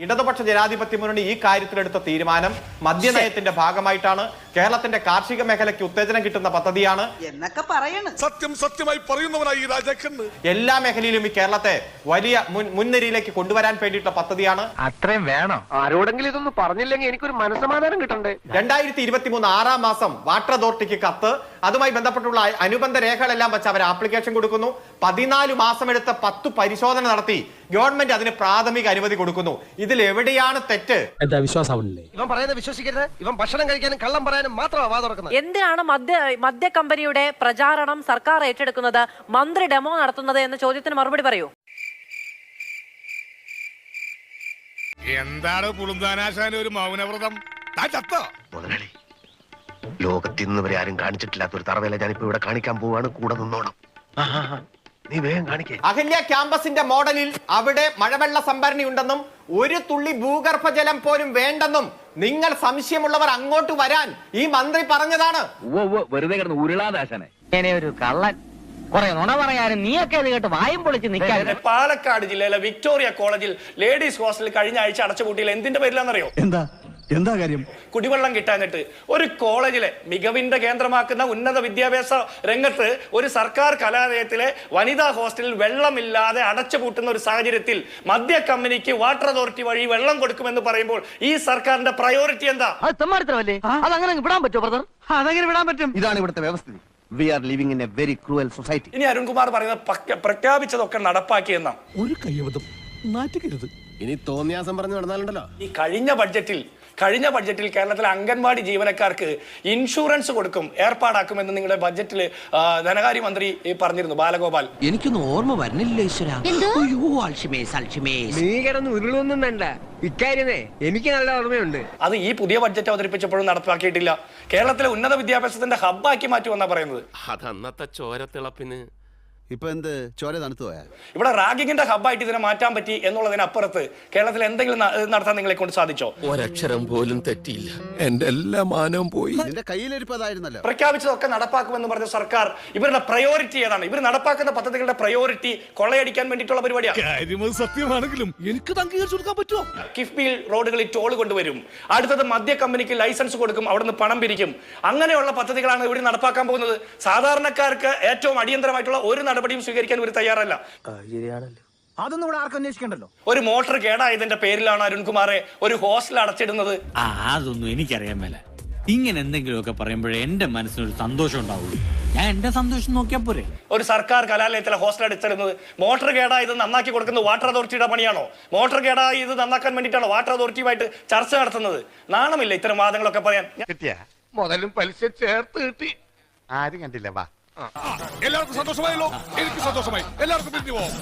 ഇടതുപക്ഷ ജനാധിപത്യ മുന്നണി ഈ കാര്യത്തിലെടുത്ത തീരുമാനം മദ്യനയത്തിന്റെ ഭാഗമായിട്ടാണ്. കേരളത്തിന്റെ കാർഷിക മേഖലയ്ക്ക് ഉത്തേജനം കിട്ടുന്ന പദ്ധതിയാണ് എന്നൊക്കെ പറയണം. സത്യമായി പറയുന്നവനായി രാജാക്കന്ന്. എല്ലാ മേഖലയിലും ഈ കേരളത്തെ വലിയ മുൻനിരയിലേക്ക് കൊണ്ടുവരാൻ വേണ്ടിയിട്ടുള്ള പദ്ധതിയാണ്. അത്രയും വേണോ? ആരോടെങ്കിലും ഇതൊന്നും പറഞ്ഞില്ലെങ്കിൽ എനിക്കൊരു മനസ്സമാധാനം കിട്ടണ്ടേ? 2023 6 മാസം വാട്ടർ അതോറിറ്റിക്ക് കത്ത്, അതുമായി ബന്ധപ്പെട്ടുള്ള അനുബന്ധ രേഖകളെല്ലാം വെച്ച് അവർ ആപ്ലിക്കേഷൻ കൊടുക്കുന്നു. 14 മാസം എടുത്ത് 10 പരിശോധന നടത്തി ഗവൺമെന്റ് അതിന് പ്രാഥമിക അനുമതി കൊടുക്കുന്നു. ഇതിൽ എവിടെയാണ് തെറ്റ്? എന്താ വിശ്വാസമാവണില്ലേ? ഇവൻ പറയുന്നത് വിശ്വസിക്കരുത്. ഇവൻ ഭക്ഷണം കഴിക്കാനും കള്ളം പറയാനും മാത്രമാണ് വാ തുറക്കുന്നത്. എന്തിനാണ് മദ്യ കമ്പനിയുടെ പ്രചാരണം സർക്കാർ ഏറ്റെടുക്കുന്നത്, മന്ത്രി ഡെമോ നടത്തുന്നത് എന്ന ചോദ്യത്തിന് മറുപടി പറയൂ. എന്താണ് പുളുന്താനാശാന ഒരു മൗനവ്രതം? മുതലാളി, ലോകത്തിൽ നിന്ന് വരെ ആരും കാണിച്ചിട്ടില്ലാത്ത ഒരു തറവേല ഞാനിപ്പോ ഇവിടെ കാണിക്കാൻ പോവാണ്. കൂടെ നിന്നോണം. നീ വേഗം കാണിക്കേ. അഹല്യ ക്യാമ്പസിന്റെ മോഡലിൽ അവിടെ മഴവെള്ള സംഭരണി ഉണ്ടെന്നും ഒരു തുള്ളി ഭൂഗർഭജലം പോലും വേണ്ടെന്നും നിങ്ങൾ സംശയമുള്ളവർ അങ്ങോട്ട് വരാൻ ഈ മന്ത്രി പറഞ്ഞതാണ്. വെറുതെ കിടന്ന് ഉരുളാദാശനെ ഒരു കള്ളൻ കുറെ നുണ പറയാനും നീയൊക്കെ അത് കേട്ട് വായും പൊളിച്ച് നിൽക്കാൻ. പാലക്കാട് ജില്ലയിലെ വിക്ടോറിയ കോളേജിൽ ലേഡീസ് ഹോസ്റ്റലിൽ കഴിഞ്ഞ ആഴ്ച അടച്ചുപൂട്ടിയിൽ എന്തിന്റെ പേരിലാണെന്നറിയോ? എന്താ കാര്യം? കുടിവെള്ളം കിട്ടാഞ്ഞിട്ട്. ഒരു കോളേജിലെ മികവിന്റെ കേന്ദ്രമാക്കുന്ന ഉന്നത വിദ്യാഭ്യാസ രംഗത്ത് ഒരു സർക്കാർ കലാലയത്തിലെ വനിതാ ഹോസ്റ്റലിൽ വെള്ളമില്ലാതെ അടച്ചുപൂട്ടുന്ന ഒരു സാഹചര്യത്തിൽ മദ്യ കമ്പനിക്ക് വാട്ടർ അതോറിറ്റി വഴി വെള്ളം കൊടുക്കുമെന്ന് പറയുമ്പോൾ ഈ സർക്കാരിന്റെ പ്രയോറിറ്റി എന്താ? അത് തെമ്മാടിത്തരമല്ലേ? അതങ്ങനെ വിടാൻ പറ്റുമോ ബ്രദർ? അതെങ്ങനെ വിടാൻ പറ്റും? ഇതാണ് ഇവിടുത്തെ വ്യവസ്ഥ. We are living in a very cruel society. ഇനി അരുൺകുമാർ പറയുന്നത് പ്രഖ്യാപിച്ചതൊക്കെ നടപ്പാക്കിയെന്നാ. ഒരു കയ്യബദ്ധം നാറ്റിക്കരുത്. ഇനി തോന്നിയാസം പറഞ്ഞു നടന്നാലുണ്ടല്ലോ. ഈ കഴിഞ്ഞ ബഡ്ജറ്റിൽ കേരളത്തിലെ അംഗൻവാടി ജീവനക്കാർക്ക് ഇൻഷുറൻസ് കൊടുക്കും, ഏർപ്പാടാക്കുമെന്ന് നിങ്ങളുടെ ബഡ്ജറ്റിൽ ധനകാര്യമന്ത്രി പറഞ്ഞിരുന്നു ബാലഗോപാൽ. എനിക്കൊന്നും ഓർമ്മ വരുന്നില്ല ഈശ്വരാ. നീ കിടന്ന് ഉരുളൊന്നും വേണ്ട. ഇക്കാര്യമേ എനിക്ക് നല്ല ഓർമ്മയുണ്ട്. അത് ഈ പുതിയ ബഡ്ജറ്റ് അവതരിപ്പിച്ചപ്പോഴും നടപ്പാക്കിയിട്ടില്ല. കേരളത്തിലെ ഉന്നത വിദ്യാഭ്യാസത്തിന്റെ ഹബ്ബാക്കി മാറ്റുമെന്നാ പറയുന്നത്. അത് അന്നത്തെ ചോരത്തിളപ്പിന് ഇപ്പൊ എന്ത് ചോര തണുത്തു പോയാ? ഇവിടെ റാഗിങ്ങിന്റെ ഹബ്ബായിട്ട് ഇതിനെ മാറ്റാൻ പറ്റി എന്നുള്ളതിനപ്പുറത്ത് കേരളത്തിൽ എന്തെങ്കിലും നടത്താൻ നിങ്ങളെ കൊണ്ട് സാധിച്ചോ? ഒരക്ഷരം പോലും തെറ്റിയില്ല. എന്റെ എല്ലാ മാനവും പോയി. നിന്റെ കയ്യിലിരിപ്പതായിരുന്നല്ലോ. പ്രഖ്യാപിച്ചതൊക്കെ നടപ്പാക്കുമെന്ന് പറഞ്ഞ സർക്കാർ ഇവരുടെ പ്രയോറിറ്റി ഏതാണ്? ഇവർ നടപ്പാക്കുന്ന പദ്ധതികളുടെ പ്രയോറിറ്റി കൊള്ളയടിക്കാൻ വേണ്ടിയിട്ടുള്ള പരിപാടിയാണ്. കാര്യമത് സത്യമാണെങ്കിലും എനിക്ക് അംഗീകരിച്ചു കൊടുക്കാൻ പറ്റുമോ? കിഫ്ബിയിൽ റോഡുകളിൽ ടോൾ കൊണ്ടുവരും, അടുത്തത് മദ്യ കമ്പനിക്ക് ലൈസൻസ് കൊടുക്കും, അവിടുന്ന് പണം പിരിക്കും. അങ്ങനെയുള്ള പദ്ധതികളാണ് ഇവിടെ നടപ്പാക്കാൻ പോകുന്നത്. സാധാരണക്കാർക്ക് ഏറ്റവും അടിയന്തരമായിട്ടുള്ള ഒരു നടപടിയും സ്വീകരിക്കാൻ ഇവർ തയ്യാറല്ല. അതൊന്നും ഇവിടെ ആർക്കും അന്വേഷിക്കണ്ടല്ലോ. ഒരു മോട്ടോർ കേടായതിന്റെ പേരിലാണ് അരുൺകുമാറെ ഒരു ഹോസ്റ്റൽ അടച്ചിടുന്നത്. അതൊന്നും എനിക്കറിയാൻ മേല. ഇങ്ങനെ എന്തെങ്കിലുമൊക്കെ പറയുമ്പോഴേ എന്റെ മനസ്സിനൊരു സന്തോഷം ഉണ്ടാവുള്ളൂ. ഞാൻ എന്റെ സന്തോഷം നോക്കിയാ പോരെ. ഒരു സർക്കാർ കലാലയത്തിലെ ഹോസ്റ്റൽ അടിച്ചിടുന്നത് മോട്ടോർ കേടായത് നന്നാക്കി കൊടുക്കുന്നത് വാട്ടർ അതോറിറ്റിയുടെ പണിയാണോ? മോട്ടോർ കേടായത് നന്നാക്കാൻ വേണ്ടിയിട്ടാണോ വാട്ടർ അതോറിറ്റിയുമായിട്ട് ചർച്ച നടത്തുന്നത്? നാണമില്ല ഇത്തരം വാദങ്ങളൊക്കെ പറയാൻ? മുതലും പലിശ ചേർത്ത് കിട്ടി. ആരും കണ്ടില്ല. വാ, എല്ലാവർക്കും സന്തോഷമായല്ലോ. എനിക്ക് സന്തോഷമായി. എല്ലാവർക്കും പിരിഞ്ഞു പോവാം.